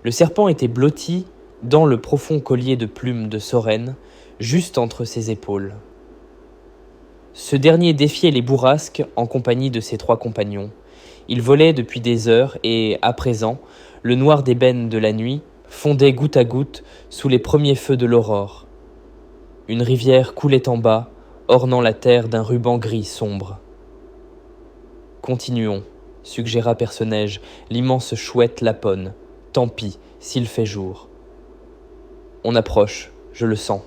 Le serpent était blotti dans le profond collier de plumes de Soren, juste entre ses épaules. Ce dernier défiait les bourrasques en compagnie de ses 3 compagnons. Il volait depuis des heures et, à présent, le noir d'ébène de la nuit fondait goutte à goutte sous les premiers feux de l'aurore. Une rivière coulait en bas, ornant la terre d'un ruban gris sombre. « Continuons », suggéra Perce-Neige, l'immense chouette laponne. « Tant pis, s'il fait jour. » On approche, je le sens.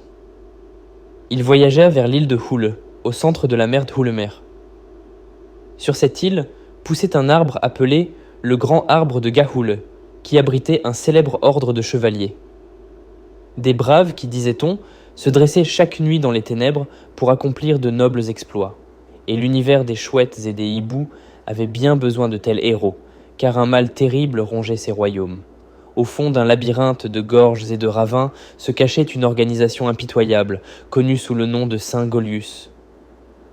Ils voyagèrent vers l'île de Houle, au centre de la mer d'Houlemer. Sur cette île poussait un arbre appelé le Grand Arbre de Gahoule, qui abritait un célèbre ordre de chevaliers. Des braves qui, disait-on, se dressaient chaque nuit dans les ténèbres pour accomplir de nobles exploits. Et l'univers des chouettes et des hiboux avait bien besoin de tels héros, car un mal terrible rongeait ces royaumes. Au fond d'un labyrinthe de gorges et de ravins se cachait une organisation impitoyable, connue sous le nom de Saint Golius.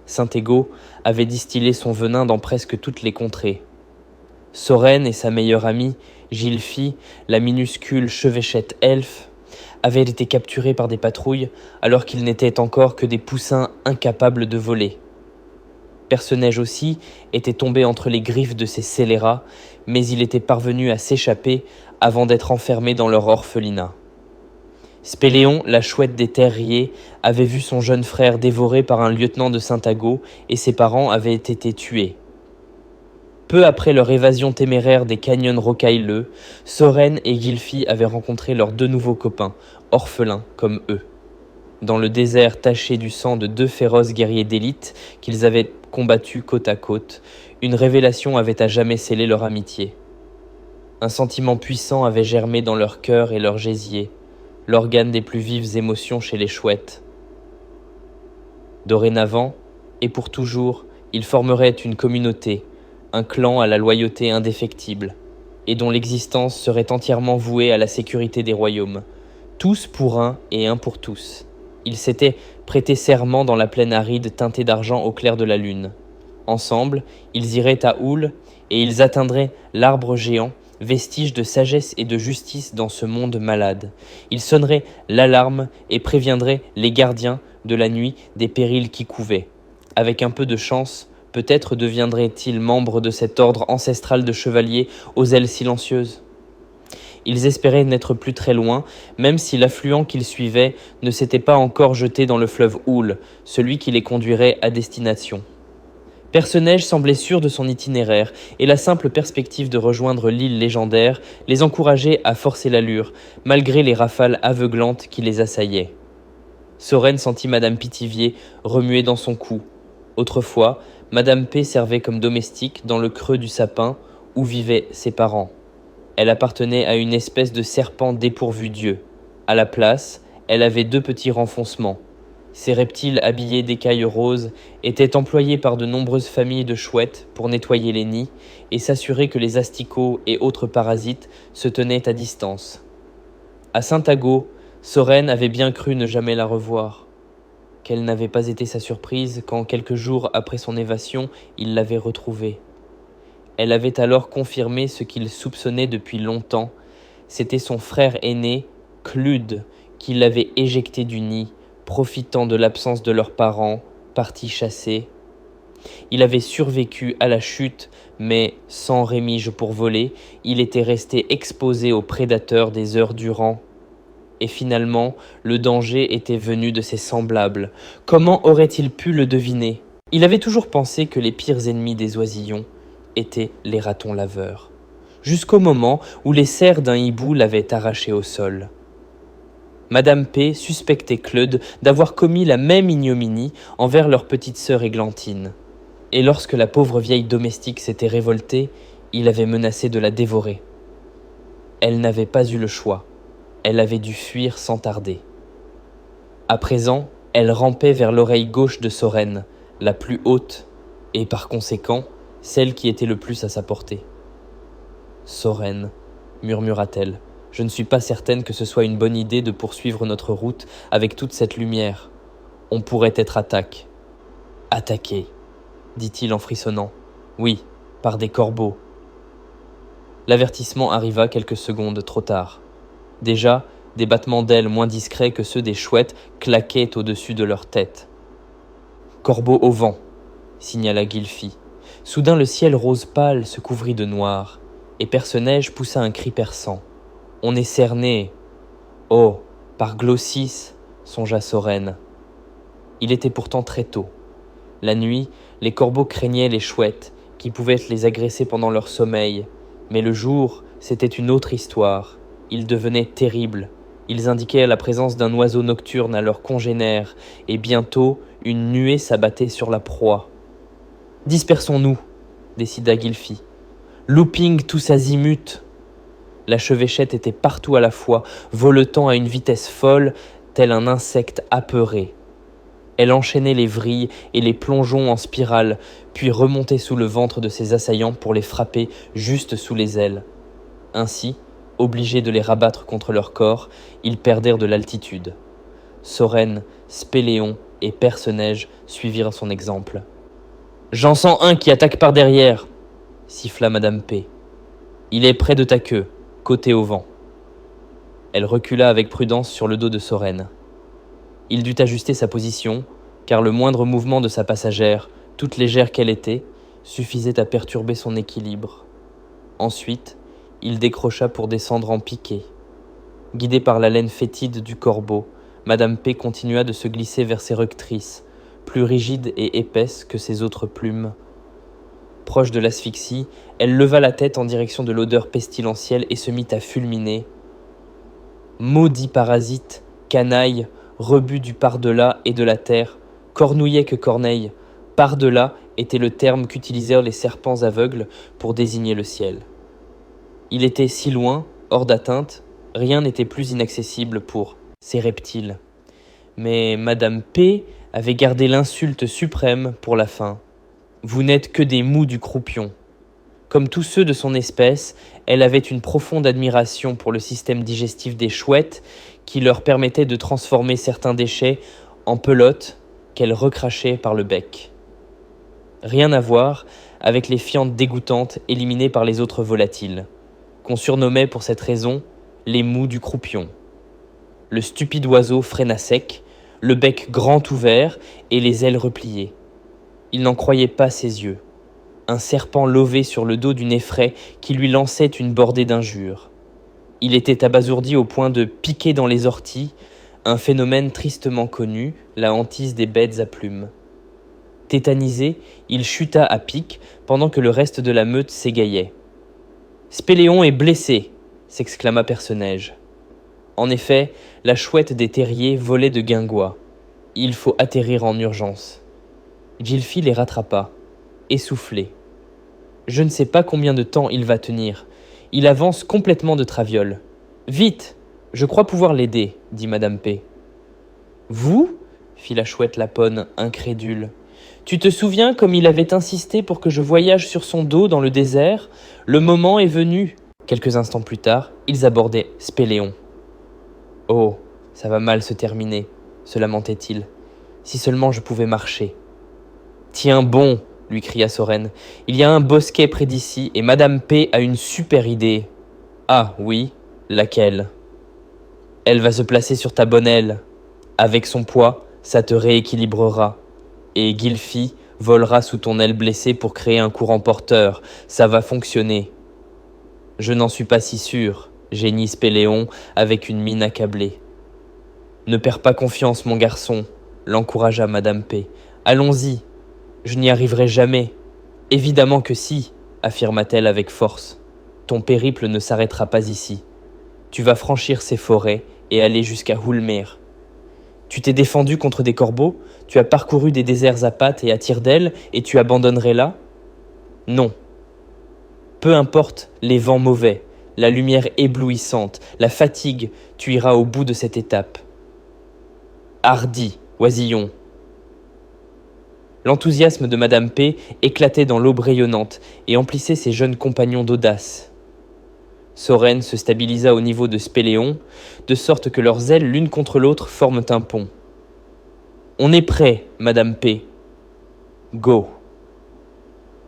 Saint Égo avait distillé son venin dans presque toutes les contrées. Soren et sa meilleure amie, Gylfi, la minuscule chevêchette elfe, avaient été capturés par des patrouilles alors qu'ils n'étaient encore que des poussins incapables de voler. Perce-Neige aussi était tombé entre les griffes de ces scélérats, mais il était parvenu à s'échapper avant d'être enfermé dans leur orphelinat. Spéléon, la chouette des terriers, avait vu son jeune frère dévoré par un lieutenant de Saint-Ago et ses parents avaient été tués. Peu après leur évasion téméraire des canyons rocailleux, Soren et Gylfi avaient rencontré leurs 2 nouveaux copains, orphelins comme eux. Dans le désert taché du sang de 2 féroces guerriers d'élite qu'ils avaient combattus côte à côte, une révélation avait à jamais scellé leur amitié. Un sentiment puissant avait germé dans leur cœur et leur gésier, l'organe des plus vives émotions chez les chouettes. Dorénavant, et pour toujours, ils formeraient une communauté, un clan à la loyauté indéfectible, et dont l'existence serait entièrement vouée à la sécurité des royaumes, tous pour un et un pour tous. Ils s'étaient prêté serment dans la plaine aride teintée d'argent au clair de la lune. Ensemble, ils iraient à Houle, et ils atteindraient l'arbre géant, vestige de sagesse et de justice dans ce monde malade. Ils sonneraient l'alarme et préviendraient les gardiens de la nuit des périls qui couvaient. Avec un peu de chance, peut-être deviendraient-ils membres de cet ordre ancestral de chevaliers aux ailes silencieuses. Ils espéraient n'être plus très loin, même si l'affluent qu'ils suivaient ne s'était pas encore jeté dans le fleuve Houle, celui qui les conduirait à destination. Perce-Neige semblait sûr de son itinéraire, et la simple perspective de rejoindre l'île légendaire les encourageait à forcer l'allure, malgré les rafales aveuglantes qui les assaillaient. Soren sentit Madame Pithiviers remuer dans son cou. Autrefois, Madame P servait comme domestique dans le creux du sapin où vivaient ses parents. Elle appartenait à une espèce de serpent dépourvu d'yeux. À la place, elle avait 2 petits renfoncements. Ces reptiles habillés d'écailles roses étaient employés par de nombreuses familles de chouettes pour nettoyer les nids et s'assurer que les asticots et autres parasites se tenaient à distance. À Saint-Ago, Soren avait bien cru ne jamais la revoir. Quelle n'avait pas été sa surprise quand, quelques jours après son évasion, il l'avait retrouvée. Elle avait alors confirmé ce qu'il soupçonnait depuis longtemps. C'était son frère aîné, Clude, qui l'avait éjecté du nid, profitant de l'absence de leurs parents, partis chasser. Il avait survécu à la chute, mais sans rémige pour voler, il était resté exposé aux prédateurs des heures durant. Et finalement, le danger était venu de ses semblables. Comment aurait-il pu le deviner ? Il avait toujours pensé que les pires ennemis des oisillons étaient les ratons laveurs, jusqu'au moment où les serres d'un hibou l'avaient arraché au sol. Madame P suspectait Claude d'avoir commis la même ignominie envers leur petite sœur Églantine. Et lorsque la pauvre vieille domestique s'était révoltée, il avait menacé de la dévorer. Elle n'avait pas eu le choix. Elle avait dû fuir sans tarder. À présent, elle rampait vers l'oreille gauche de Soren, la plus haute, et par conséquent, celle qui était le plus à sa portée. « Soren, murmura-t-elle, je ne suis pas certaine que ce soit une bonne idée de poursuivre notre route avec toute cette lumière. On pourrait être attaqué, dit-il en frissonnant. Oui, par des corbeaux. L'avertissement arriva quelques secondes trop tard. Déjà, des battements d'ailes moins discrets que ceux des chouettes claquaient au-dessus de leur tête. « Corbeau au vent !» signala Gylfi. Soudain le ciel rose pâle se couvrit de noir, et Perce-Neige poussa un cri perçant. « On est cerné !»« Oh, par Glossis !» songea Soren. Il était pourtant très tôt. La nuit, les corbeaux craignaient les chouettes, qui pouvaient les agresser pendant leur sommeil, mais le jour, c'était une autre histoire. Ils devenaient terribles. Ils indiquaient la présence d'un oiseau nocturne à leurs congénères, et bientôt, une nuée s'abattait sur la proie. « Dispersons-nous !» décida Gylfi. « Looping tous azimuts !» La chevêchette était partout à la fois, voletant à une vitesse folle, tel un insecte apeuré. Elle enchaînait les vrilles et les plongeons en spirale, puis remontait sous le ventre de ses assaillants pour les frapper juste sous les ailes. Ainsi, obligés de les rabattre contre leur corps, ils perdèrent de l'altitude. Soren, Spéléon et Perce-Neige suivirent son exemple. « J'en sens un qui attaque par derrière !» siffla Madame P. « Il est près de ta queue, côté au vent. » Elle recula avec prudence sur le dos de Soren. Il dut ajuster sa position, car le moindre mouvement de sa passagère, toute légère qu'elle était, suffisait à perturber son équilibre. Ensuite, il décrocha pour descendre en piqué. Guidée par la laine fétide du corbeau, Madame P continua de se glisser vers ses rectrices, plus rigides et épaisses que ses autres plumes. Proche de l'asphyxie, elle leva la tête en direction de l'odeur pestilentielle et se mit à fulminer. Maudit parasite, canaille, rebut du par-delà et de la terre, cornouillet que corneille, par-delà était le terme qu'utilisèrent les serpents aveugles pour désigner le ciel. Il était si loin, hors d'atteinte, rien n'était plus inaccessible pour ces reptiles. Mais Madame P avait gardé l'insulte suprême pour la fin. Vous n'êtes que des mous du croupion. Comme tous ceux de son espèce, elle avait une profonde admiration pour le système digestif des chouettes qui leur permettait de transformer certains déchets en pelotes qu'elle recrachait par le bec. Rien à voir avec les fientes dégoûtantes éliminées par les autres volatiles, qu'on surnommait pour cette raison les mous du croupion. Le stupide oiseau freina sec, le bec grand ouvert et les ailes repliées. Il n'en croyait pas ses yeux. Un serpent lovait sur le dos d'une effraie qui lui lançait une bordée d'injures. Il était abasourdi au point de piquer dans les orties, un phénomène tristement connu, la hantise des bêtes à plumes. Tétanisé, il chuta à pic pendant que le reste de la meute s'égayait. « Spéléon est blessé !» s'exclama Perce-Neige. En effet, la chouette des terriers volait de guingois. Il faut atterrir en urgence. Gylfi les rattrapa, essoufflé. Je ne sais pas combien de temps il va tenir. Il avance complètement de traviole. Vite, je crois pouvoir l'aider, dit Madame P. Vous fit la chouette lapone, incrédule. Tu te souviens comme il avait insisté pour que je voyage sur son dos dans le désert? Le moment est venu. Quelques instants plus tard, ils abordaient Spéléon. Oh, ça va mal se terminer, se lamentait-il. Si seulement je pouvais marcher. Tiens bon, lui cria Soren. Il y a un bosquet près d'ici et Madame P a une super idée. Ah oui, laquelle? Elle va se placer sur ta bonne aile. Avec son poids, ça te rééquilibrera. Et Gylfi volera sous ton aile blessée pour créer un courant porteur. Ça va fonctionner. Je n'en suis pas si sûr, génie Spéléon avec une mine accablée. Ne perds pas confiance, mon garçon, l'encouragea Madame P. Allons-y. Je n'y arriverai jamais. Évidemment que si, affirma-t-elle avec force. Ton périple ne s'arrêtera pas ici. Tu vas franchir ces forêts et aller jusqu'à Hulmir. Tu t'es défendu contre des corbeaux, tu as parcouru des déserts à pattes et à tire d'aile, et tu abandonnerais là? Non. Peu importe les vents mauvais, la lumière éblouissante, la fatigue, tu iras au bout de cette étape. Hardi, oisillon. L'enthousiasme de Madame P éclatait dans l'aube rayonnante et emplissait ses jeunes compagnons d'audace. Soren se stabilisa au niveau de Spéléon, de sorte que leurs ailes l'une contre l'autre forment un pont. « On est prêt, Madame P. »« Go !»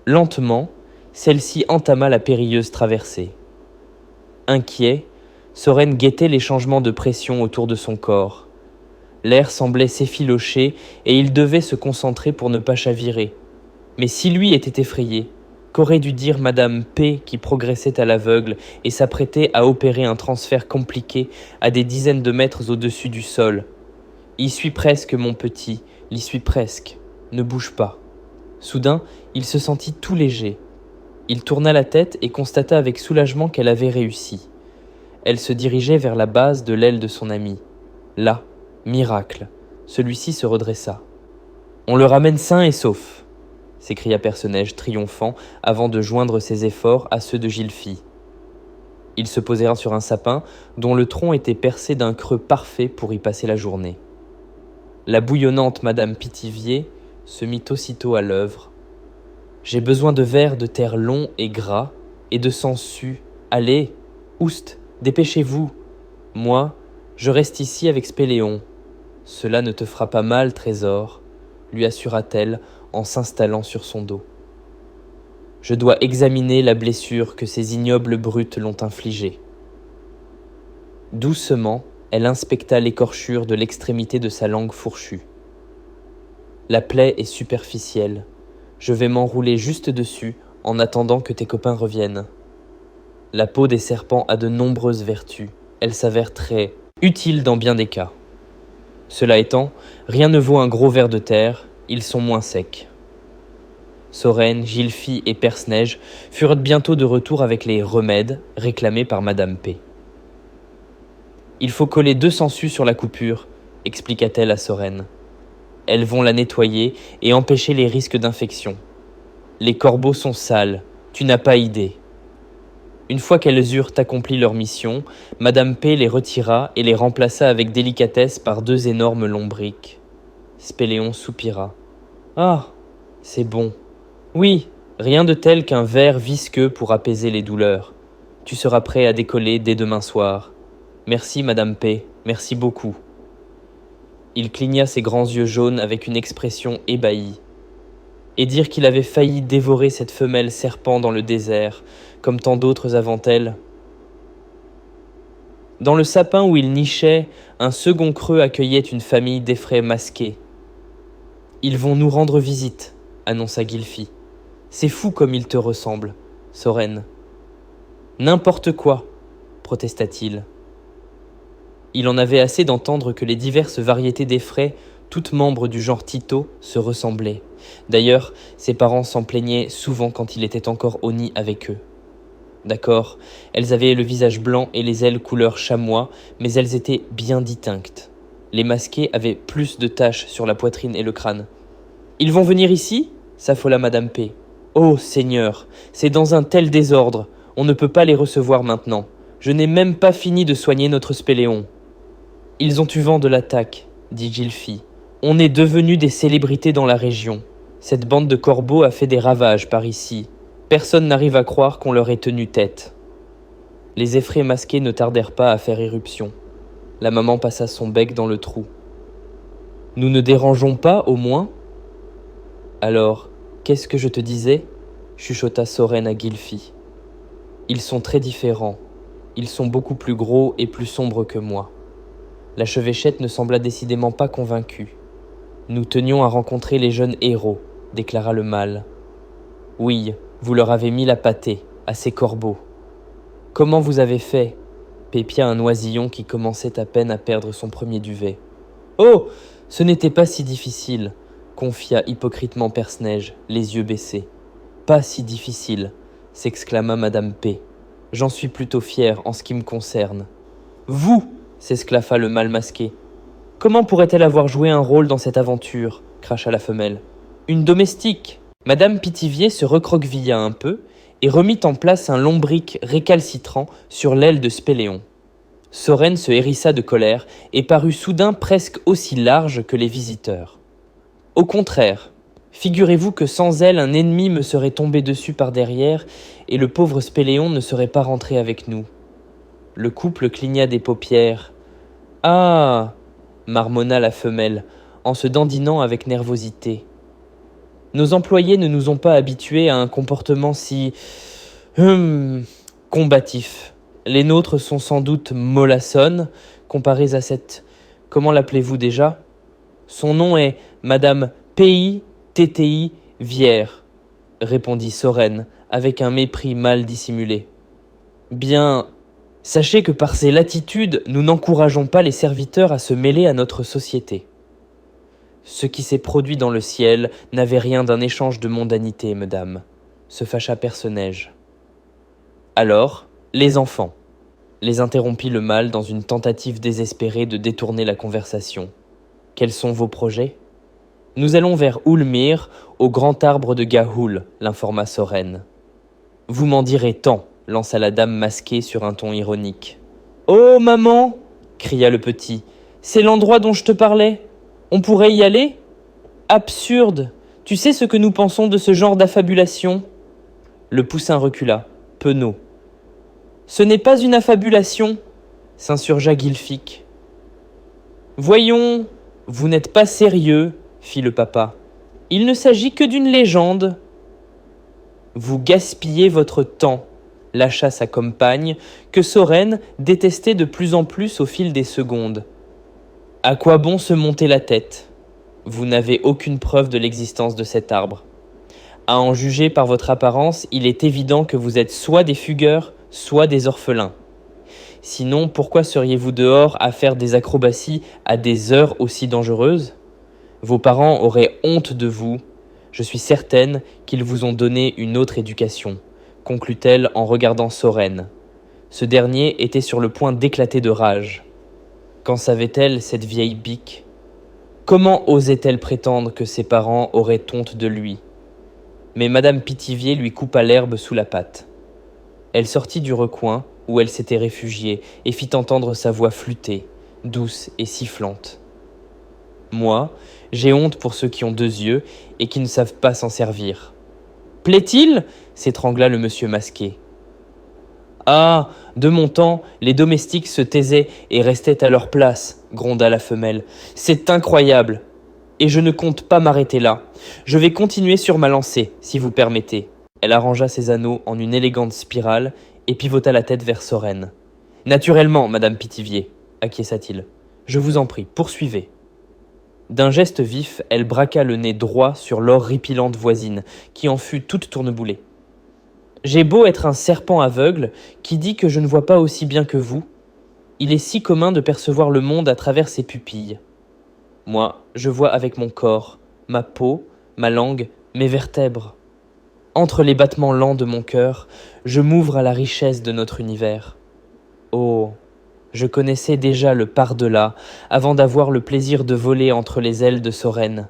Lentement, celle-ci entama la périlleuse traversée. Inquiet, Soren guettait les changements de pression autour de son corps. L'air semblait s'effilocher et il devait se concentrer pour ne pas chavirer. Mais si lui était effrayé, qu'aurait dû dire Madame P qui progressait à l'aveugle et s'apprêtait à opérer un transfert compliqué à des dizaines de mètres au-dessus du sol. Y suis presque, mon petit, l'y suis presque. Ne bouge pas. Soudain, il se sentit tout léger. Il tourna la tête et constata avec soulagement qu'elle avait réussi. Elle se dirigeait vers la base de l'aile de son ami. Là, miracle, celui-ci se redressa. « On le ramène sain et sauf !» s'écria Perce-Neige triomphant avant de joindre ses efforts à ceux de Gilfi. Ils se posèrent sur un sapin dont le tronc était percé d'un creux parfait pour y passer la journée. La bouillonnante Madame Pithiviers se mit aussitôt à l'œuvre. « J'ai besoin de vers de terre longs et gras et de sangsues. Allez, oust, dépêchez-vous. Moi, je reste ici avec Spéléon. Cela ne te fera pas mal, trésor, lui assura-t-elle en s'installant sur son dos. Je dois examiner la blessure que ces ignobles brutes l'ont infligée. Doucement, elle inspecta l'écorchure de l'extrémité de sa langue fourchue. La plaie est superficielle. Je vais m'enrouler juste dessus en attendant que tes copains reviennent. La peau des serpents a de nombreuses vertus. Elle s'avère très utile dans bien des cas. Cela étant, rien ne vaut un gros ver de terre, ils sont moins secs. Soren, Gilfi et Perce-Neige furent bientôt de retour avec les remèdes réclamés par Madame P. Il faut coller 2 sangsues sur la coupure, expliqua-t-elle à Soren. Elles vont la nettoyer et empêcher les risques d'infection. Les corbeaux sont sales, tu n'as pas idée. Une fois qu'elles eurent accompli leur mission, Madame P les retira et les remplaça avec délicatesse par 2 énormes lombrics. Spéléon soupira. « Ah, c'est bon. Oui, rien de tel qu'un verre visqueux pour apaiser les douleurs. Tu seras prêt à décoller dès demain soir. Merci, Madame P, merci beaucoup. » Il cligna ses grands yeux jaunes avec une expression ébahie. Et dire qu'il avait failli dévorer cette femelle serpent dans le désert, comme tant d'autres avant elle. Dans le sapin où il nichait, un second creux accueillait une famille d'effraies masqués. « Ils vont nous rendre visite, » annonça Gilfi. « C'est fou comme ils te ressemblent, Soren. »« N'importe quoi, » protesta-t-il. Il en avait assez d'entendre que les diverses variétés d'effraies, toutes membres du genre Tito, se ressemblaient. D'ailleurs, ses parents s'en plaignaient souvent quand il était encore au nid avec eux. D'accord, elles avaient le visage blanc et les ailes couleur chamois, mais elles étaient bien distinctes. Les masqués avaient plus de taches sur la poitrine et le crâne. « Ils vont venir ici ?» s'affola Madame P. « Oh, Seigneur, c'est dans un tel désordre, on ne peut pas les recevoir maintenant. Je n'ai même pas fini de soigner notre Spéléon. »« Ils ont eu vent de l'attaque, » dit Gilfi. « On est devenus des célébrités dans la région. Cette bande de corbeaux a fait des ravages par ici. Personne n'arrive à croire qu'on leur ait tenu tête. » Les effraies masqués ne tardèrent pas à faire éruption. La maman passa son bec dans le trou. « Nous ne dérangeons pas, au moins ?»« Alors, qu'est-ce que je te disais ?» chuchota Soren à Gilfi. « Ils sont très différents. Ils sont beaucoup plus gros et plus sombres que moi. » L'archevêchette ne sembla décidément pas convaincue. « Nous tenions à rencontrer les jeunes héros, » déclara le mâle. « Oui, vous leur avez mis la pâtée, à ces corbeaux. »« Comment vous avez fait ?» pépia un oisillon qui commençait à peine à perdre son premier duvet. « Oh, ce n'était pas si difficile, » confia hypocritement Perce-Neige, les yeux baissés. « Pas si difficile, » s'exclama Madame P. « J'en suis plutôt fière en ce qui me concerne. »« Vous !» s'esclaffa le mâle masqué. « Comment pourrait-elle avoir joué un rôle dans cette aventure ?» cracha la femelle. « Une domestique !» Madame Pithiviers se recroquevilla un peu et remit en place un lombric récalcitrant sur l'aile de Spéléon. Soren se hérissa de colère et parut soudain presque aussi large que les visiteurs. « Au contraire, figurez-vous que sans elle, un ennemi me serait tombé dessus par derrière et le pauvre Spéléon ne serait pas rentré avec nous. » Le couple cligna des paupières. « Ah !» marmonna la femelle, en se dandinant avec nervosité. « Nos employés ne nous ont pas habitués à un comportement si... combatif, » Les nôtres sont sans doute mollassonnes, comparées à cette... Comment l'appelez-vous déjà? Son nom est Madame P.I. T.T.I. Vière, répondit Sorène, avec un mépris mal dissimulé. Bien, sachez que par ces latitudes, nous n'encourageons pas les serviteurs à se mêler à notre société. Ce qui s'est produit dans le ciel n'avait rien d'un échange de mondanité, madame, se fâcha Perce-Neige. Alors, les enfants, les interrompit le mâle dans une tentative désespérée de détourner la conversation. Quels sont vos projets? Nous allons vers Oulmire, au grand arbre de Gahoul, l'informa Sorène. Vous m'en direz tant, lança la dame masquée sur un ton ironique. Oh, maman, cria le petit, c'est l'endroit dont je te parlais. On pourrait y aller? Absurde! Tu sais ce que nous pensons de ce genre d'affabulation? Le poussin recula, penaud. Ce n'est pas une affabulation, s'insurgea Guilfic. Voyons, vous n'êtes pas sérieux, fit le papa. Il ne s'agit que d'une légende. Vous gaspillez votre temps, lâcha sa compagne, que Sorène détestait de plus en plus au fil des secondes. À quoi bon se monter la tête? Vous n'avez aucune preuve de l'existence de cet arbre. À en juger par votre apparence, il est évident que vous êtes soit des fugueurs, soit des orphelins. Sinon, pourquoi seriez-vous dehors à faire des acrobaties à des heures aussi dangereuses? Vos parents auraient honte de vous. Je suis certaine qu'ils vous ont donné une autre éducation, conclut-elle en regardant Sorène. Ce dernier était sur le point d'éclater de rage. Qu'en savait-elle, cette vieille bique? Comment osait-elle prétendre que ses parents auraient honte de lui? Mais Madame Pithiviers lui coupa l'herbe sous la patte. Elle sortit du recoin où elle s'était réfugiée et fit entendre sa voix flûtée, douce et sifflante. Moi, j'ai honte pour ceux qui ont deux yeux et qui ne savent pas s'en servir. Plaît-il? S'étrangla le monsieur masqué. Ah, de mon temps, les domestiques se taisaient et restaient à leur place, gronda la femelle. C'est incroyable. Et je ne compte pas m'arrêter là. Je vais continuer sur ma lancée, si vous permettez. Elle arrangea ses anneaux en une élégante spirale et pivota la tête vers Sorène. Naturellement, Madame Pithiviers, acquiesça-t-il. Je vous en prie, poursuivez. D'un geste vif, elle braqua le nez droit sur l'horripilante voisine, qui en fut toute tourneboulée. J'ai beau être un serpent aveugle, qui dit que je ne vois pas aussi bien que vous. Il est si commun de percevoir le monde à travers ses pupilles. Moi, je vois avec mon corps, ma peau, ma langue, mes vertèbres. Entre les battements lents de mon cœur, je m'ouvre à la richesse de notre univers. Oh, je connaissais déjà le par-delà avant d'avoir le plaisir de voler entre les ailes de Sorène.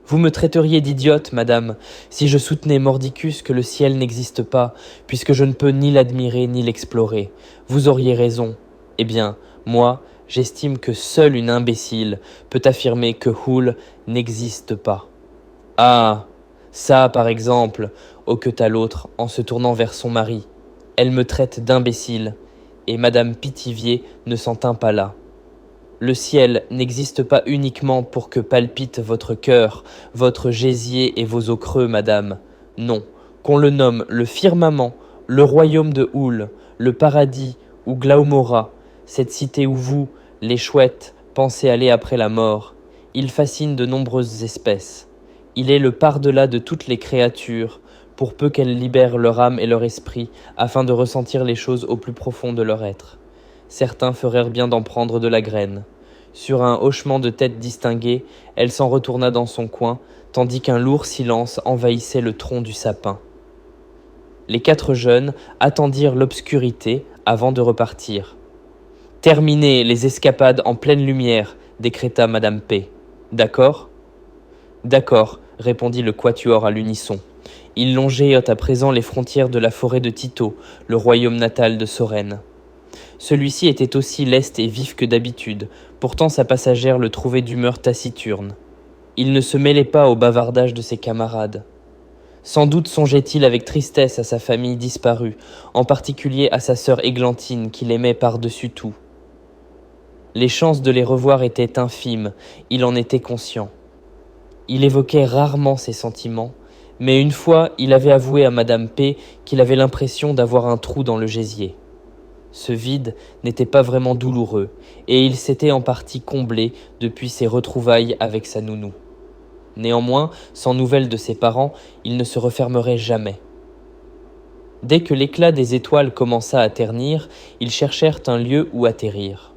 Vous me traiteriez d'idiote, madame, si je soutenais mordicus que le ciel n'existe pas, puisque je ne peux ni l'admirer ni l'explorer. Vous auriez raison. Eh bien, moi, j'estime que seule une imbécile peut affirmer que Houle n'existe pas. Ah, ça, par exemple, hoqueta l'autre en se tournant vers son mari. Elle me traite d'imbécile, et Madame Pithiviers ne s'en tint pas là. Le ciel n'existe pas uniquement pour que palpite votre cœur, votre gésier et vos os creux, madame. Non, qu'on le nomme le firmament, le royaume de Houle, le paradis ou Glaumora, cette cité où vous, les chouettes, pensez aller après la mort. Il fascine de nombreuses espèces. Il est le par-delà de toutes les créatures, pour peu qu'elles libèrent leur âme et leur esprit, afin de ressentir les choses au plus profond de leur être. Certains feraient bien d'en prendre de la graine. Sur un hochement de tête distingué, elle s'en retourna dans son coin, tandis qu'un lourd silence envahissait le tronc du sapin. Les quatre jeunes attendirent l'obscurité avant de repartir. « Terminez les escapades en pleine lumière », décréta Madame P. « D'accord ?»« D'accord », répondit le quatuor à l'unisson. Ils longeaient à présent les frontières de la forêt de Tito, le royaume natal de Sorène. Celui-ci était aussi leste et vif que d'habitude, pourtant sa passagère le trouvait d'humeur taciturne. Il ne se mêlait pas au bavardage de ses camarades. Sans doute songeait-il avec tristesse à sa famille disparue, en particulier à sa sœur Églantine qu'il aimait par-dessus tout. Les chances de les revoir étaient infimes, il en était conscient. Il évoquait rarement ses sentiments, mais une fois il avait avoué à Madame P qu'il avait l'impression d'avoir un trou dans le gésier. Ce vide n'était pas vraiment douloureux, et il s'était en partie comblé depuis ses retrouvailles avec sa nounou. Néanmoins, sans nouvelles de ses parents, il ne se refermerait jamais. Dès que l'éclat des étoiles commença à ternir, ils cherchèrent un lieu où atterrir.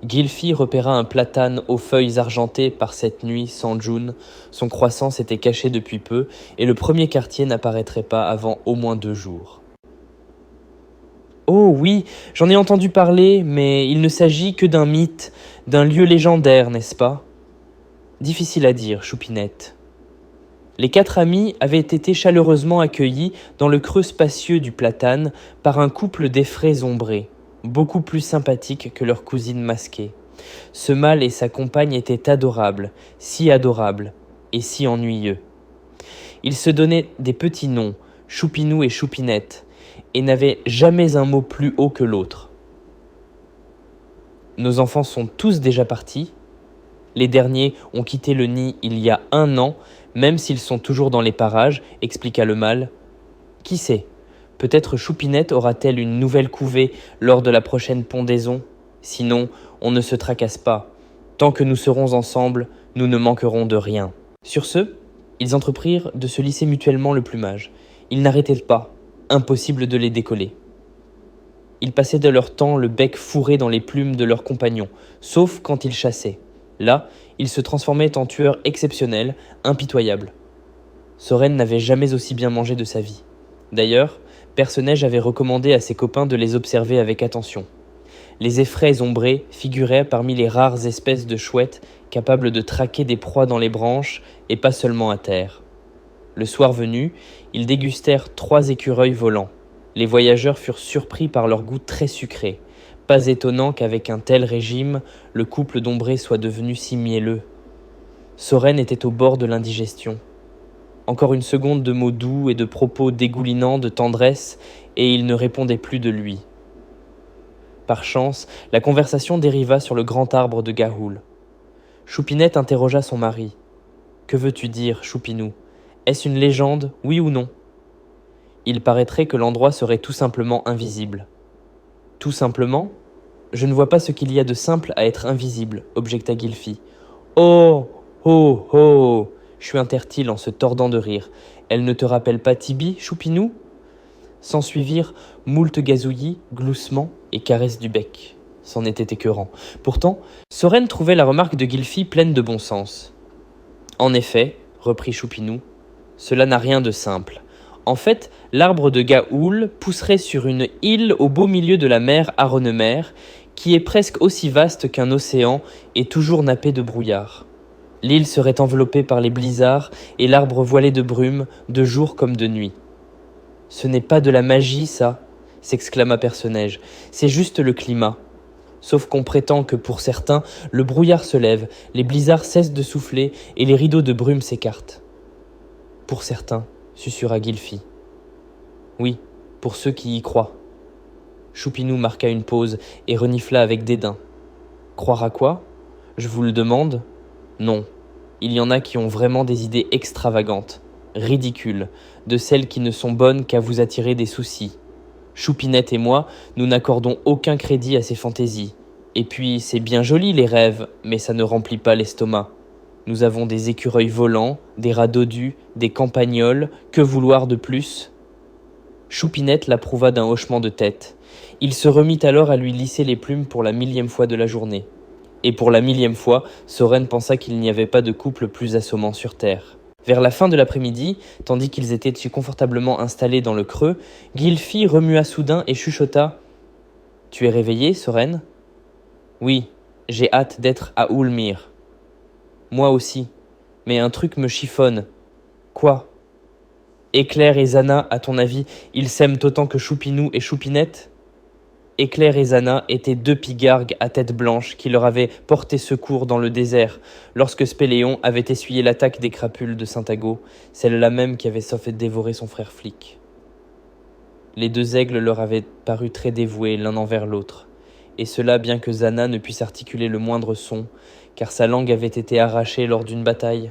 Gylfi repéra un platane aux feuilles argentées par cette nuit sans June. Son croissant s'était caché depuis peu, et le premier quartier n'apparaîtrait pas avant au moins 2 jours. Oh oui, j'en ai entendu parler, mais il ne s'agit que d'un mythe, d'un lieu légendaire, n'est-ce pas? Difficile à dire, Choupinette. Les 4 amis avaient été chaleureusement accueillis dans le creux spacieux du platane par un couple d'effraies ombrés, beaucoup plus sympathiques que leur cousine masquée. Ce mâle et sa compagne étaient adorables et si ennuyeux. Ils se donnaient des petits noms, Choupinou et Choupinette, et n'avaient jamais un mot plus haut que l'autre. Nos enfants sont tous déjà partis. Les derniers ont quitté le nid il y a 1 an, même s'ils sont toujours dans les parages, expliqua le mâle. Qui sait, peut-être Choupinette aura-t-elle une nouvelle couvée lors de la prochaine pondaison. Sinon, on ne se tracasse pas. Tant que nous serons ensemble, nous ne manquerons de rien. Sur ce, ils entreprirent de se lisser mutuellement le plumage. Ils n'arrêtaient pas, impossible de les décoller. Ils passaient de leur temps le bec fourré dans les plumes de leurs compagnons, sauf quand ils chassaient. Là, ils se transformaient en tueurs exceptionnels, impitoyables. Soren n'avait jamais aussi bien mangé de sa vie. D'ailleurs, Perce-Neige avait recommandé à ses copains de les observer avec attention. Les effraies ombrées figuraient parmi les rares espèces de chouettes capables de traquer des proies dans les branches et pas seulement à terre. Le soir venu, ils dégustèrent 3 écureuils volants. Les voyageurs furent surpris par leur goût très sucré. Pas étonnant qu'avec un tel régime, le couple d'ombrés soit devenu si mielleux. Soren était au bord de l'indigestion. Encore une seconde de mots doux et de propos dégoulinants de tendresse, et il ne répondait plus de lui. Par chance, la conversation dériva sur le grand arbre de Gahoul. Choupinette interrogea son mari. « Que veux-tu dire, Choupinou? Est-ce une légende, oui ou non ?» Il paraîtrait que l'endroit serait tout simplement invisible. « Tout simplement ? Je ne vois pas ce qu'il y a de simple à être invisible, objecta Gylfi. Oh, oh, oh, chuintèrent-ils en se tordant de rire. Elle ne te rappelle pas Tibi, Choupinou ? S'ensuivirent moult gazouillis, gloussements et caresses du bec. C'en était écœurant. Pourtant, Soren trouvait la remarque de Gylfi pleine de bon sens. En effet, reprit Choupinou, cela n'a rien de simple. En fait, l'arbre de Gahoul pousserait sur une île au beau milieu de la mer Aronemer, qui est presque aussi vaste qu'un océan et toujours nappé de brouillard. L'île serait enveloppée par les blizzards et l'arbre voilé de brume, de jour comme de nuit. « Ce n'est pas de la magie, ça !» s'exclama Perce-Neige. « C'est juste le climat. Sauf qu'on prétend que pour certains, le brouillard se lève, les blizzards cessent de souffler et les rideaux de brume s'écartent. »« Pour certains, » susurra Gylfi. « Oui, pour ceux qui y croient. » Choupinou marqua une pause et renifla avec dédain. « Croire à quoi? Je vous le demande? Non. Il y en a qui ont vraiment des idées extravagantes, ridicules, de celles qui ne sont bonnes qu'à vous attirer des soucis. Choupinette et moi, nous n'accordons aucun crédit à ces fantaisies. Et puis, c'est bien joli les rêves, mais ça ne remplit pas l'estomac. Nous avons des écureuils volants, des rats dodus, des campagnols, que vouloir de plus ?» Choupinette l'approuva d'un hochement de tête. Il se remit alors à lui lisser les plumes pour la 1000e fois de la journée. Et pour la 1000e fois, Soren pensa qu'il n'y avait pas de couple plus assommant sur terre. Vers la fin de l'après-midi, tandis qu'ils étaient si confortablement installés dans le creux, Gylfi remua soudain et chuchota. « Tu es réveillé, Soren ?»« Oui, j'ai hâte d'être à Oulmire. »« Moi aussi, mais un truc me chiffonne. »« Quoi ?»« Éclair et Zana, à ton avis, ils s'aiment autant que Choupinou et Choupinette ?» Éclair et Zana étaient 2 pigargues à tête blanche qui leur avaient porté secours dans le désert lorsque Spéléon avait essuyé l'attaque des crapules de Saint-Ago, celle-là même qui avait sauf dévoré son frère flic. Les 2 aigles leur avaient paru très dévoués l'un envers l'autre, et cela bien que Zana ne puisse articuler le moindre son, car sa langue avait été arrachée lors d'une bataille.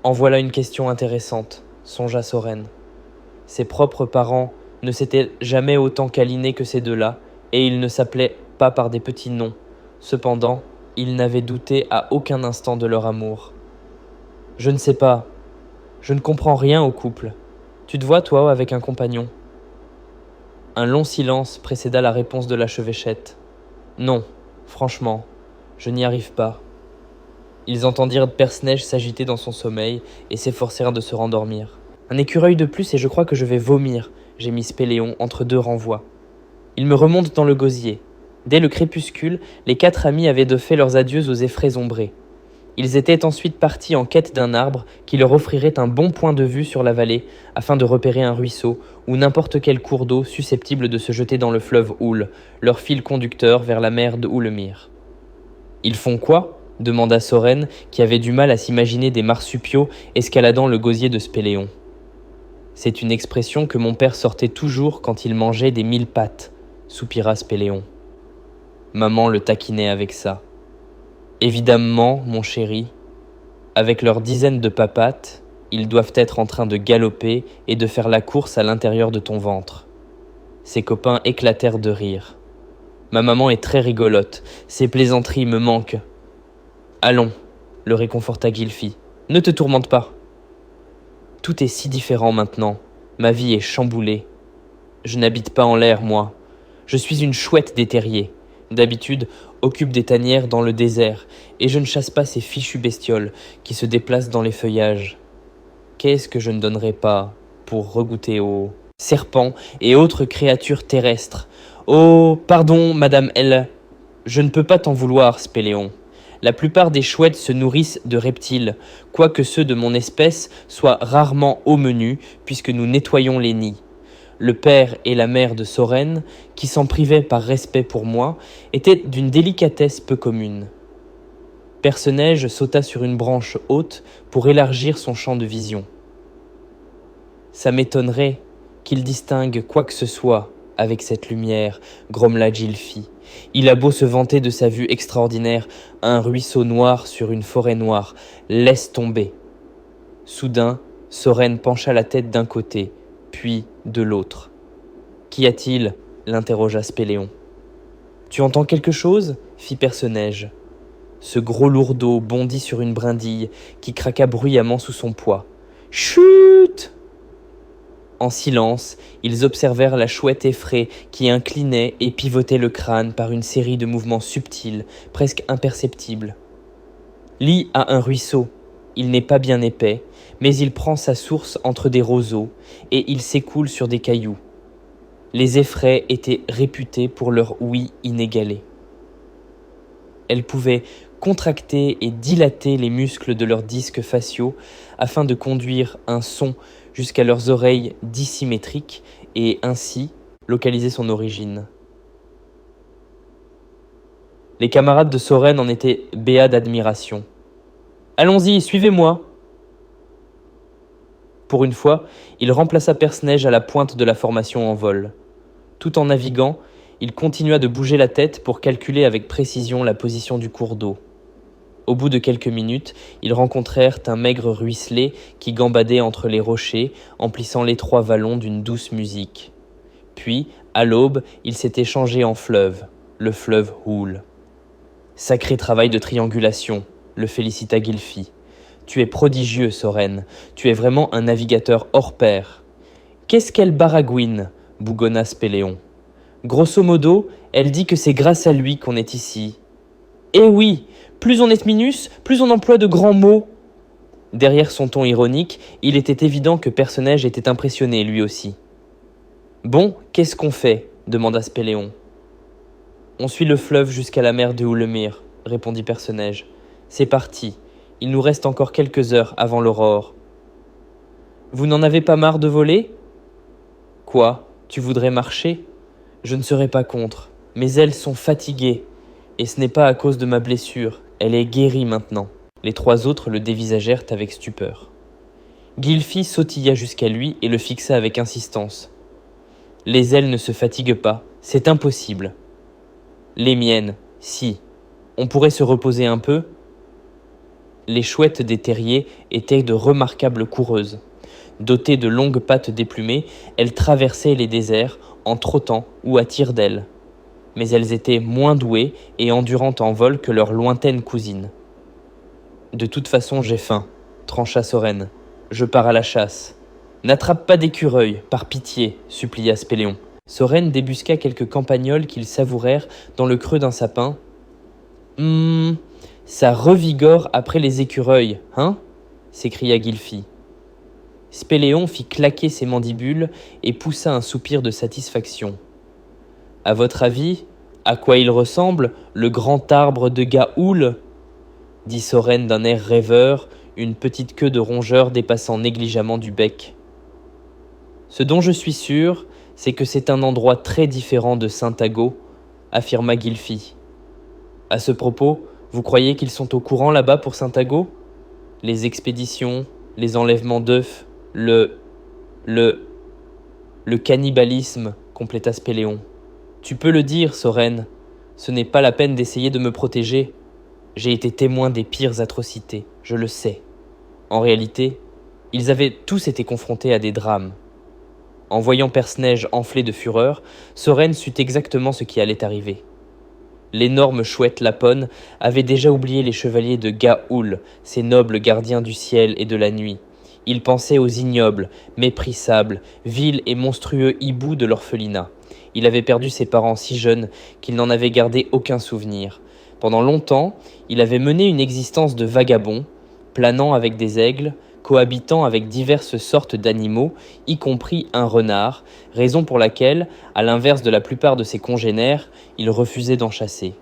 En voilà une question intéressante, songea Soren. Ses propres parents ne s'étaient jamais autant câlinés que ces deux-là, et ils ne s'appelaient pas par des petits noms. Cependant, ils n'avaient douté à aucun instant de leur amour. « Je ne sais pas. Je ne comprends rien au couple. Tu te vois, toi, avec un compagnon ?» Un long silence précéda la réponse de l'archevêchette. « Non, franchement, je n'y arrive pas. » Ils entendirent Perce-Neige s'agiter dans son sommeil et s'efforcèrent de se rendormir. « Un écureuil de plus et je crois que je vais vomir, » gémit Spéléon entre deux renvois. Il me remonte dans le gosier. Dès le crépuscule, les quatre amis avaient de fait leurs adieux aux effraies ombrées. Ils étaient ensuite partis en quête d'un arbre qui leur offrirait un bon point de vue sur la vallée afin de repérer un ruisseau ou n'importe quel cours d'eau susceptible de se jeter dans le fleuve Houle, leur fil conducteur vers la mer de Houlemire. « Ils font quoi ?» demanda Sorène, qui avait du mal à s'imaginer des marsupiaux escaladant le gosier de Spéléon. « C'est une expression que mon père sortait toujours quand il mangeait des 1000 pattes, soupira Spéléon. Maman le taquinait avec ça. Évidemment, mon chéri, avec leurs dizaines de papates, ils doivent être en train de galoper et de faire la course à l'intérieur de ton ventre. Ses copains éclatèrent de rire. Ma maman est très rigolote, ses plaisanteries me manquent. Allons, le réconforta Gylfi, ne te tourmente pas. Tout est si différent maintenant, ma vie est chamboulée. Je n'habite pas en l'air, moi. Je suis une chouette des terriers. D'habitude, occupe des tanières dans le désert, et je ne chasse pas ces fichues bestioles qui se déplacent dans les feuillages. Qu'est-ce que je ne donnerais pas pour regoûter aux serpents et autres créatures terrestres? Oh, pardon, Madame L. Je ne peux pas t'en vouloir, Spéléon. La plupart des chouettes se nourrissent de reptiles, quoique ceux de mon espèce soient rarement au menu, puisque nous nettoyons les nids. Le père et la mère de Sorène, qui s'en privaient par respect pour moi, étaient d'une délicatesse peu commune. Perce-Neige sauta sur une branche haute pour élargir son champ de vision. Ça m'étonnerait qu'il distingue quoi que ce soit avec cette lumière, grommela Gylfi. Il a beau se vanter de sa vue extraordinaire, un ruisseau noir sur une forêt noire, laisse tomber. Soudain, Sorène pencha la tête d'un côté, puis de l'autre. « Qu'y a-t-il » l'interrogea Spéléon. « Tu entends quelque chose » fit Perce-Neige. Ce gros lourdeau bondit sur une brindille qui craqua bruyamment sous son poids. « Chut !» En silence, ils observèrent la chouette effraie qui inclinait et pivotait le crâne par une série de mouvements subtils, presque imperceptibles. Lit a un ruisseau. Il n'est pas bien épais, mais il prend sa source entre des roseaux et il s'écoule sur des cailloux. Les effraies étaient réputées pour leur ouïe inégalée. Elles pouvaient contracter et dilater les muscles de leurs disques faciaux afin de conduire un son jusqu'à leurs oreilles dissymétriques et ainsi localiser son origine. Les camarades de Sorène en étaient béats d'admiration. « Allons-y, suivez-moi !» Pour une fois, il remplaça Perce-Neige à la pointe de la formation en vol. Tout en naviguant, il continua de bouger la tête pour calculer avec précision la position du cours d'eau. Au bout de quelques minutes, ils rencontrèrent un maigre ruisselet qui gambadait entre les rochers, emplissant l'étroit vallon d'une douce musique. Puis, à l'aube, il s'était changé en fleuve, le fleuve Houle. « Sacré travail de triangulation !» le félicita Gylfi. « Tu es prodigieux, Sorène, tu es vraiment un navigateur hors pair. »« Qu'est-ce qu'elle baragouine ?» bougonna Spéléon. « Grosso modo, elle dit que c'est grâce à lui qu'on est ici. »« Eh oui, plus on est minus, plus on emploie de grands mots. » Derrière son ton ironique, il était évident que Perce-Neige était impressionné lui aussi. « Bon, qu'est-ce qu'on fait ?» demanda Spéléon. « On suit le fleuve jusqu'à la mer de Houlemire, » répondit Perce-Neige. « C'est parti, il nous reste encore quelques heures avant l'aurore. »« Vous n'en avez pas marre de voler ?»« Quoi, tu voudrais marcher ? Je ne serais pas contre, mes ailes sont fatiguées, et ce n'est pas à cause de ma blessure, elle est guérie maintenant. » Les trois autres le dévisagèrent avec stupeur. Gylfi sautilla jusqu'à lui et le fixa avec insistance. « Les ailes ne se fatiguent pas, c'est impossible. »« Les miennes, si. On pourrait se reposer un peu ?» Les chouettes des terriers étaient de remarquables coureuses. Dotée de longues pattes déplumées, elles traversaient les déserts en trottant ou à tire d'aile. Mais elles étaient moins douées et endurantes en vol que leurs lointaines cousines. « De toute façon, j'ai faim, trancha Soren. Je pars à la chasse. N'attrape pas d'écureuil, par pitié, supplia Spéléon. Soren débusqua quelques campagnols qu'ils savourèrent dans le creux d'un sapin. Ça revigore après les écureuils, hein s'écria Gylfi. Spéléon fit claquer ses mandibules et poussa un soupir de satisfaction. À votre avis, à quoi il ressemble, le grand arbre de Gaoul dit Soren d'un air rêveur, une petite queue de rongeur dépassant négligemment du bec. Ce dont je suis sûr, c'est que c'est un endroit très différent de Saint-Ago, affirma Gylfi. À ce propos, vous croyez qu'ils sont au courant là-bas pour Saint-Ago ? Les expéditions, les enlèvements d'œufs, le cannibalisme, compléta Spéléon. Tu peux le dire, Soren. Ce n'est pas la peine d'essayer de me protéger. J'ai été témoin des pires atrocités, je le sais. En réalité, ils avaient tous été confrontés à des drames. En voyant Perce-Neige enflé de fureur, Soren sut exactement ce qui allait arriver. L'énorme chouette Lapone avait déjà oublié les chevaliers de Gaoul, ces nobles gardiens du ciel et de la nuit. Il pensait aux ignobles, méprisables, vils et monstrueux hiboux de l'orphelinat. Il avait perdu ses parents si jeunes qu'il n'en avait gardé aucun souvenir. Pendant longtemps, il avait mené une existence de vagabond, planant avec des aigles, cohabitant avec diverses sortes d'animaux, y compris un renard, raison pour laquelle, à l'inverse de la plupart de ses congénères, il refusait d'en chasser.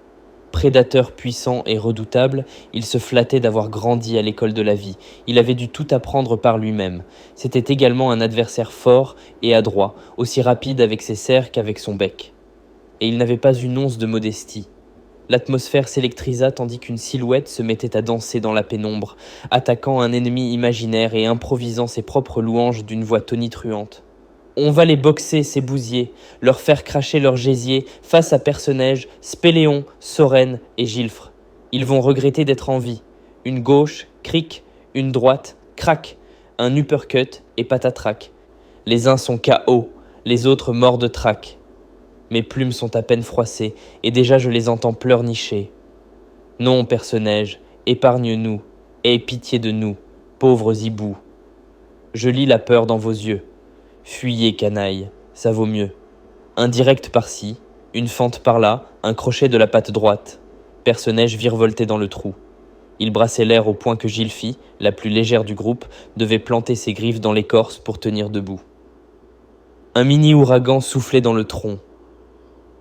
Prédateur puissant et redoutable, il se flattait d'avoir grandi à l'école de la vie. Il avait dû tout apprendre par lui-même. C'était également un adversaire fort et adroit, aussi rapide avec ses serres qu'avec son bec. Et il n'avait pas une once de modestie. L'atmosphère s'électrisa tandis qu'une silhouette se mettait à danser dans la pénombre, attaquant un ennemi imaginaire et improvisant ses propres louanges d'une voix tonitruante. On va les boxer, ces bousiers, leur faire cracher leurs gésiers face à Perce-Neige, Spéléon, Soren et Gilfre. Ils vont regretter d'être en vie. Une gauche, cric, une droite, crac, un uppercut et patatrac. Les uns sont KO, les autres morts de trac. Mes plumes sont à peine froissées, et déjà je les entends pleurnicher. Non, Perce-Neige, épargne-nous, aie pitié de nous, pauvres hiboux. Je lis la peur dans vos yeux. Fuyez, canaille, ça vaut mieux. Un direct par-ci, une fente par-là, un crochet de la patte droite. Perce-Neige virevoltait dans le trou. Il brassait l'air au point que Gylfi, la plus légère du groupe, devait planter ses griffes dans l'écorce pour tenir debout. Un mini-ouragan soufflait dans le tronc.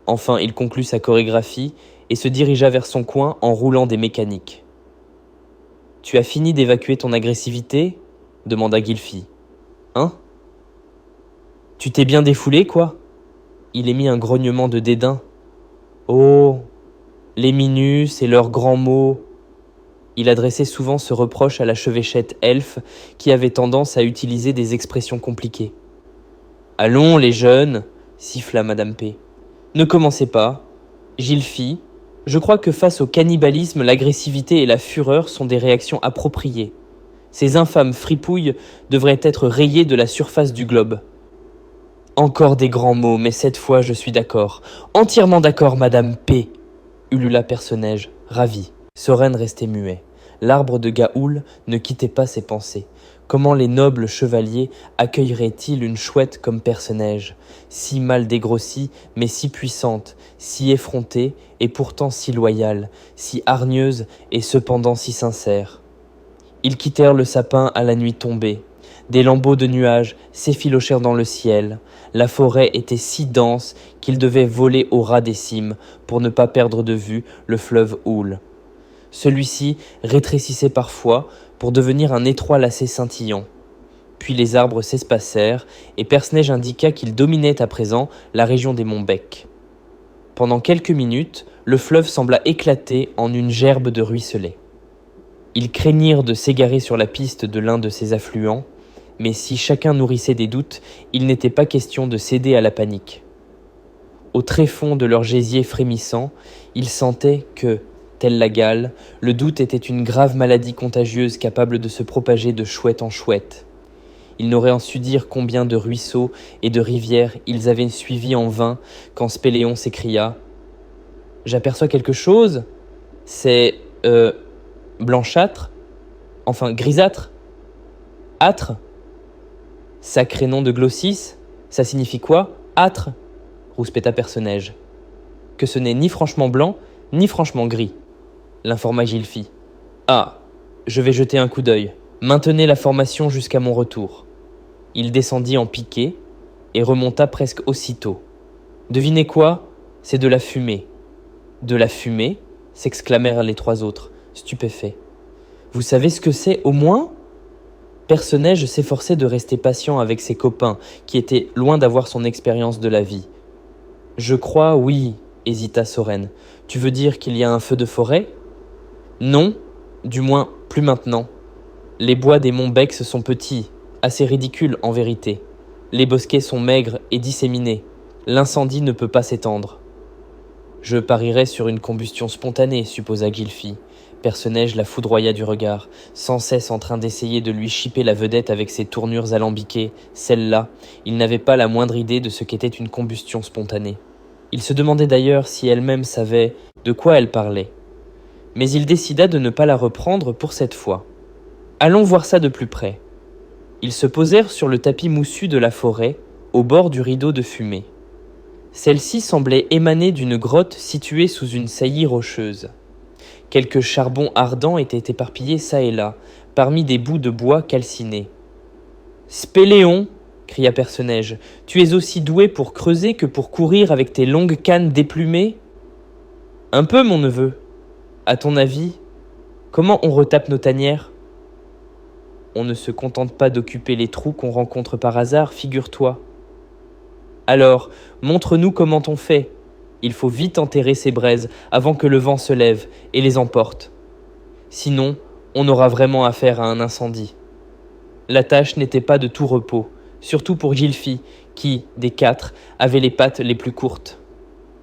Enfin, il conclut sa chorégraphie et se dirigea vers son coin en roulant des mécaniques. « Tu as fini d'évacuer ton agressivité ?» demanda Gylfi. « Hein ? Tu t'es bien défoulé, quoi ?» Il émit un grognement de dédain. « Oh, les minus et leurs grands mots !» Il adressait souvent ce reproche à la chevêchette elfe qui avait tendance à utiliser des expressions compliquées. « Allons, les jeunes !» siffla Madame P. Ne commencez pas. Gylfi, je crois que face au cannibalisme, l'agressivité et la fureur sont des réactions appropriées. Ces infâmes fripouilles devraient être rayées de la surface du globe. Encore des grands mots, mais cette fois je suis d'accord. Entièrement d'accord, Madame P. ulula Perce-Neige, ravi. Soren restait muet. L'arbre de Gaoul ne quittait pas ses pensées. Comment les nobles chevaliers accueilleraient-ils une chouette comme Perce-Neige, si mal dégrossie, mais si puissante, si effrontée et pourtant si loyale, si hargneuse et cependant si sincère. Ils quittèrent le sapin à la nuit tombée. Des lambeaux de nuages s'effilochèrent dans le ciel. La forêt était si dense qu'ils devaient voler au ras des cimes pour ne pas perdre de vue le fleuve Oul. Celui-ci rétrécissait parfois pour devenir un étroit lacet scintillant. Puis les arbres s'espacèrent et Perce-Neige indiqua qu'il dominait à présent la région des monts Bec. Pendant quelques minutes, le fleuve sembla éclater en une gerbe de ruisselets. Ils craignirent de s'égarer sur la piste de l'un de ses affluents, mais si chacun nourrissait des doutes, il n'était pas question de céder à la panique. Au tréfonds de leur gésier frémissant, ils sentaient que, telle la gale, le doute était une grave maladie contagieuse capable de se propager de chouette en chouette. Il n'aurait en su dire combien de ruisseaux et de rivières ils avaient suivis en vain quand Spéléon s'écria « J'aperçois quelque chose. C'est, blanchâtre, enfin grisâtre, âtre. Sacré nom de glossis, ça signifie quoi? Âtre, rouspéta Perce-Neige. Que ce n'est ni franchement blanc, ni franchement gris, l'informa Gilfi. Ah, je vais jeter un coup d'œil. Maintenez la formation jusqu'à mon retour. Il descendit en piqué et remonta presque aussitôt. Devinez quoi? C'est de la fumée. De la fumée? S'exclamèrent les trois autres, stupéfaits. Vous savez ce que c'est, au moins? Perce-Neige s'efforçait de rester patient avec ses copains, qui étaient loin d'avoir son expérience de la vie. Je crois, oui, hésita Soren. Tu veux dire qu'il y a un feu de forêt? Non, du moins plus maintenant. Les bois des monts Bex sont petits, assez ridicules en vérité. Les bosquets sont maigres et disséminés. L'incendie ne peut pas s'étendre. Je parierais sur une combustion spontanée, supposa Gilfi. Perce-Neige la foudroya du regard, sans cesse en train d'essayer de lui chipper la vedette avec ses tournures alambiquées. Celle-là, il n'avait pas la moindre idée de ce qu'était une combustion spontanée. Il se demandait d'ailleurs si elle-même savait de quoi elle parlait. Mais il décida de ne pas la reprendre pour cette fois. Allons voir ça de plus près. Ils se posèrent sur le tapis moussu de la forêt, au bord du rideau de fumée. Celle-ci semblait émaner d'une grotte située sous une saillie rocheuse. Quelques charbons ardents étaient éparpillés çà et là, parmi des bouts de bois calcinés. « Spéléon !» cria Perce-Neige. « Tu es aussi doué pour creuser que pour courir avec tes longues cannes déplumées ?»« Un peu, mon neveu. À ton avis, comment on retape nos tanières ?»« On ne se contente pas d'occuper les trous qu'on rencontre par hasard, figure-toi. »« Alors, montre-nous comment on fait. Il faut vite enterrer ces braises avant que le vent se lève et les emporte. Sinon, on aura vraiment affaire à un incendie. » La tâche n'était pas de tout repos, surtout pour Gilfi, qui, des quatre, avait les pattes les plus courtes.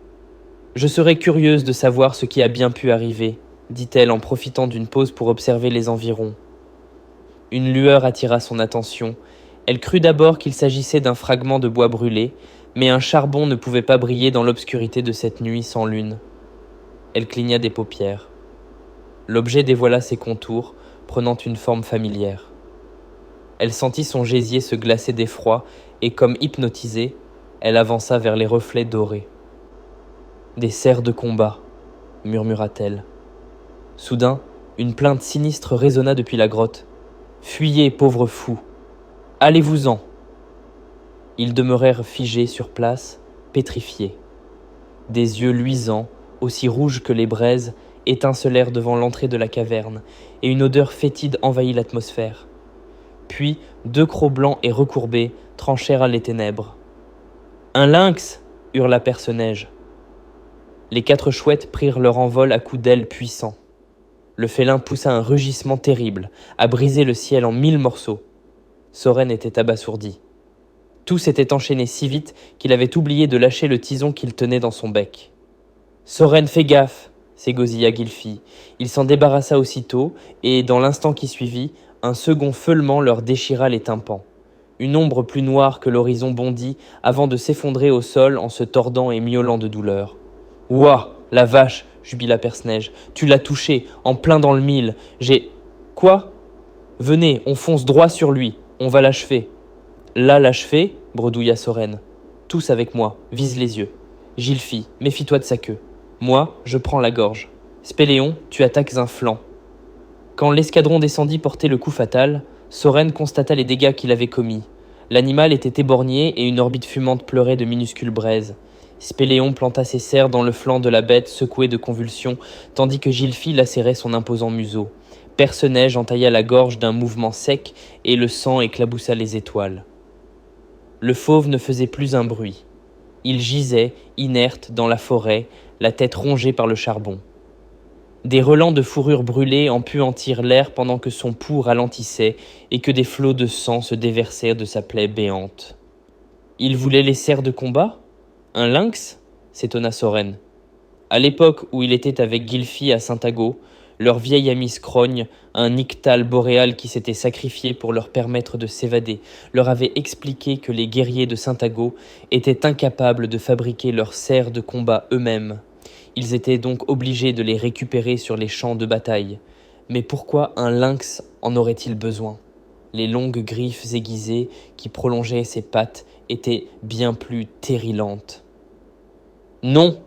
« Je serais curieuse de savoir ce qui a bien pu arriver, » dit-elle en profitant d'une pause pour observer les environs. Une lueur attira son attention. Elle crut d'abord qu'il s'agissait d'un fragment de bois brûlé, mais un charbon ne pouvait pas briller dans l'obscurité de cette nuit sans lune. Elle cligna des paupières. L'objet dévoila ses contours, prenant une forme familière. Elle sentit son gésier se glacer d'effroi et, comme hypnotisée, elle avança vers les reflets dorés. « Des cerfs de combat », murmura-t-elle. Soudain, une plainte sinistre résonna depuis la grotte. « Fuyez, pauvres fous! Allez-vous-en » Ils demeurèrent figés sur place, pétrifiés. Des yeux luisants, aussi rouges que les braises, étincelèrent devant l'entrée de la caverne, et une odeur fétide envahit l'atmosphère. Puis, deux crocs blancs et recourbés tranchèrent les ténèbres. « Un lynx !» hurla Perce-Neige. Les quatre chouettes prirent leur envol à coups d'ailes puissants. Le félin poussa un rugissement terrible, à briser le ciel en 1000 morceaux. Soren était abasourdi. Tout s'était enchaîné si vite qu'il avait oublié de lâcher le tison qu'il tenait dans son bec. « Soren, fais gaffe !» s'égosilla Gilfi. Il s'en débarrassa aussitôt, et, dans l'instant qui suivit, un second feulement leur déchira les tympans. Une ombre plus noire que l'horizon bondit avant de s'effondrer au sol en se tordant et miaulant de douleur. « Ouah, la vache !» jubila Perce-Neige. « Tu l'as touché, en plein dans le mille. J'ai... » « Quoi ? Venez, on fonce droit sur lui. On va l'achever. »« Là, l'achever ?» bredouilla Soren. « Tous avec moi, vise les yeux. Gilfi, méfie-toi de sa queue. Moi, je prends la gorge. Spéléon, tu attaques un flanc. » Quand l'escadron descendit porter le coup fatal, Soren constata les dégâts qu'il avait commis. L'animal était éborgné et une orbite fumante pleurait de minuscules braises. Spéléon planta ses serres dans le flanc de la bête secouée de convulsions, tandis que Gilfi lacérait son imposant museau. Perce-Neige entailla la gorge d'un mouvement sec et le sang éclaboussa les étoiles. Le fauve ne faisait plus un bruit. Il gisait, inerte, dans la forêt, la tête rongée par le charbon. Des relents de fourrure brûlée empuantirent l'air pendant que son pouls ralentissait et que des flots de sang se déversèrent de sa plaie béante. Il voulait les cerfs de combat ? Un lynx ? S'étonna Soren. À l'époque où il était avec Gilfi à Saint-Ago, Leur vieil ami Scrogne, un Ictal boréal qui s'était sacrifié pour leur permettre de s'évader, leur avait expliqué que les guerriers de Saint-Ago étaient incapables de fabriquer leurs cerfs de combat eux-mêmes. Ils étaient donc obligés de les récupérer sur les champs de bataille. Mais pourquoi un lynx en aurait-il besoin ? Les longues griffes aiguisées qui prolongeaient ses pattes étaient bien plus terrilantes. « Non !»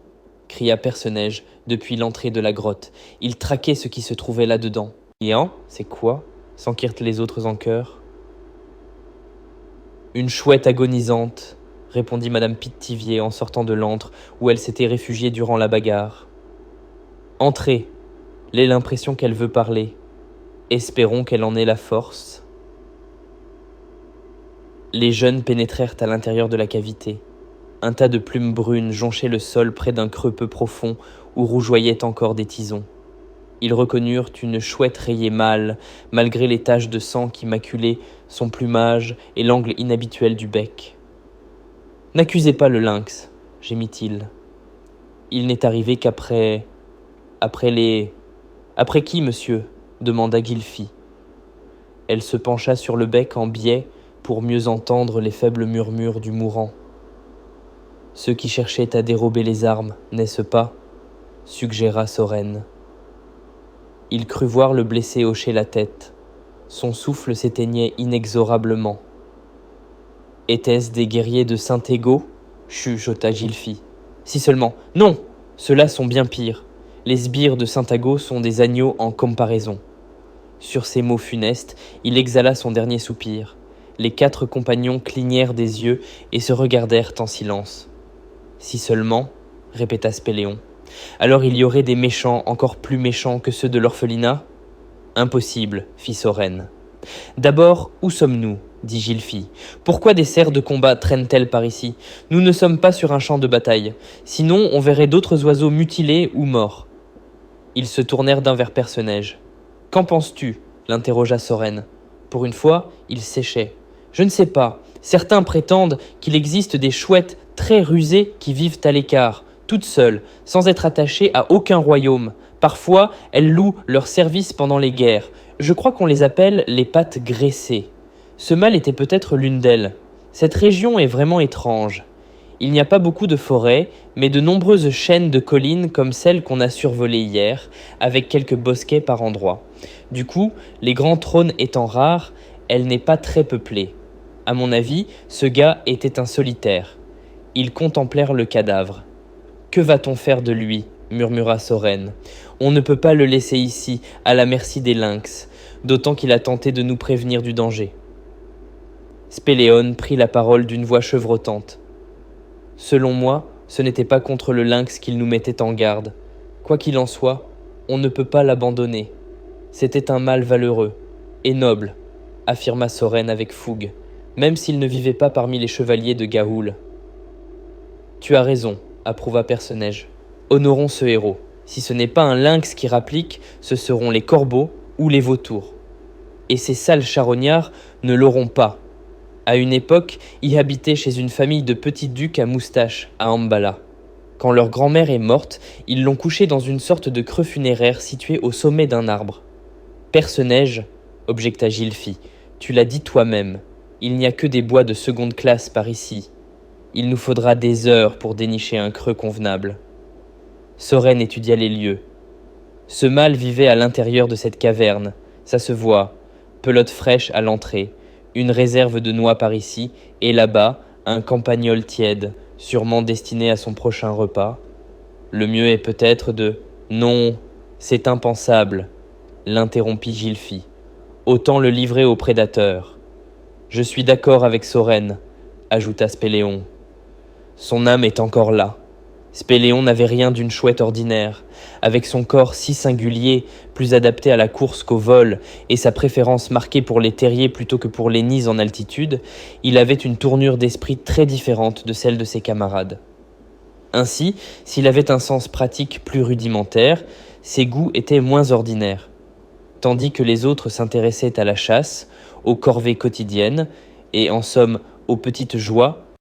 cria Perce-Neige depuis l'entrée de la grotte. Il traquait ce qui se trouvait là-dedans. « Et hein, c'est quoi ?» s'enquirent les autres en chœur. « Une chouette agonisante !» répondit Madame Pittivier en sortant de l'antre où elle s'était réfugiée durant la bagarre. « Entrez !» J'ai l'impression qu'elle veut parler. Espérons qu'elle en ait la force. Les jeunes pénétrèrent à l'intérieur de la cavité. Un tas de plumes brunes jonchait le sol près d'un creux peu profond où rougeoyaient encore des tisons. Ils reconnurent une chouette rayée mâle, malgré les taches de sang qui maculaient son plumage et l'angle inhabituel du bec. « N'accusez pas le lynx, gémit-il. Il n'est arrivé qu'après... « Après qui, monsieur ?» demanda Gylfie. Elle se pencha sur le bec en biais pour mieux entendre les faibles murmures du mourant. « Ceux qui cherchaient à dérober les armes, n'est-ce pas ?» suggéra Soren. Il crut voir le blessé hocher la tête. Son souffle s'éteignait inexorablement. « Étaient-ce des guerriers de Saint-Égo ?» chuchota Gylfie. « Si seulement. Non, ceux-là sont bien pires. Les sbires de Saint-Ago sont des agneaux en comparaison. » Sur ces mots funestes, il exhala son dernier soupir. Les 4 compagnons clignèrent des yeux et se regardèrent en silence. « Si seulement, » répéta Spéléon. « Alors il y aurait des méchants encore plus méchants que ceux de l'orphelinat ?»« Impossible, » fit Soren. « D'abord, où sommes-nous » dit Gylfie. « Pourquoi des cerfs de combat traînent-elles par ici ? Nous ne sommes pas sur un champ de bataille. Sinon, on verrait d'autres oiseaux mutilés ou morts. » Ils se tournèrent d'un vers Perce-Neige. « Qu'en penses-tu » l'interrogea Soren. Pour une fois, il séchait. « Je ne sais pas. Certains prétendent qu'il existe des chouettes très rusées qui vivent à l'écart, toutes seules, sans être attachées à aucun royaume. Parfois, elles louent leurs services pendant les guerres. Je crois qu'on les appelle les pattes graissées. Ce mâle était peut-être l'une d'elles. Cette région est vraiment étrange. Il n'y a pas beaucoup de forêts, mais de nombreuses chaînes de collines comme celle qu'on a survolée hier, avec quelques bosquets par endroits. Du coup, les grands trônes étant rares, elle n'est pas très peuplée. À mon avis, ce gars était un solitaire. » Ils contemplèrent le cadavre. « Que va-t-on faire de lui ?» murmura Soren. « On ne peut pas le laisser ici, à la merci des lynx, d'autant qu'il a tenté de nous prévenir du danger. » Spéléon prit la parole d'une voix chevrotante. « Selon moi, ce n'était pas contre le lynx qu'il nous mettait en garde. Quoi qu'il en soit, on ne peut pas l'abandonner. C'était un mâle valeureux et noble, affirma Soren avec fougue, même s'il ne vivait pas parmi les chevaliers de Gaoul. Tu as raison, approuva Perce-Neige. Honorons ce héros. Si ce n'est pas un lynx qui rapplique, ce seront les corbeaux ou les vautours. Et ces sales charognards ne l'auront pas. À une époque, y habitait chez une famille de petits ducs à moustache, à Ambala. Quand leur grand-mère est morte, ils l'ont couchée dans une sorte de creux funéraire situé au sommet d'un arbre. Perce-Neige, objecta Gylfie, tu l'as dit toi-même, il n'y a que des bois de seconde classe par ici. Il nous faudra des heures pour dénicher un creux convenable. Soren étudia les lieux. Ce mâle vivait à l'intérieur de cette caverne, ça se voit, pelote fraîche à l'entrée, une réserve de noix par ici, et là-bas, un campagnol tiède, sûrement destiné à son prochain repas. Le mieux est peut-être de... Non, c'est impensable, l'interrompit Gylfie. Autant le livrer aux prédateurs. Je suis d'accord avec Soren, ajouta Spéléon. Son âme est encore là. Spéléon n'avait rien d'une chouette ordinaire. Avec son corps si singulier, plus adapté à la course qu'au vol, et sa préférence marquée pour les terriers plutôt que pour les nids en altitude, il avait une tournure d'esprit très différente de celle de ses camarades. Ainsi, s'il avait un sens pratique plus rudimentaire, ses goûts étaient moins ordinaires. Tandis que les autres s'intéressaient à la chasse, aux corvées quotidiennes, et en somme aux petites joies,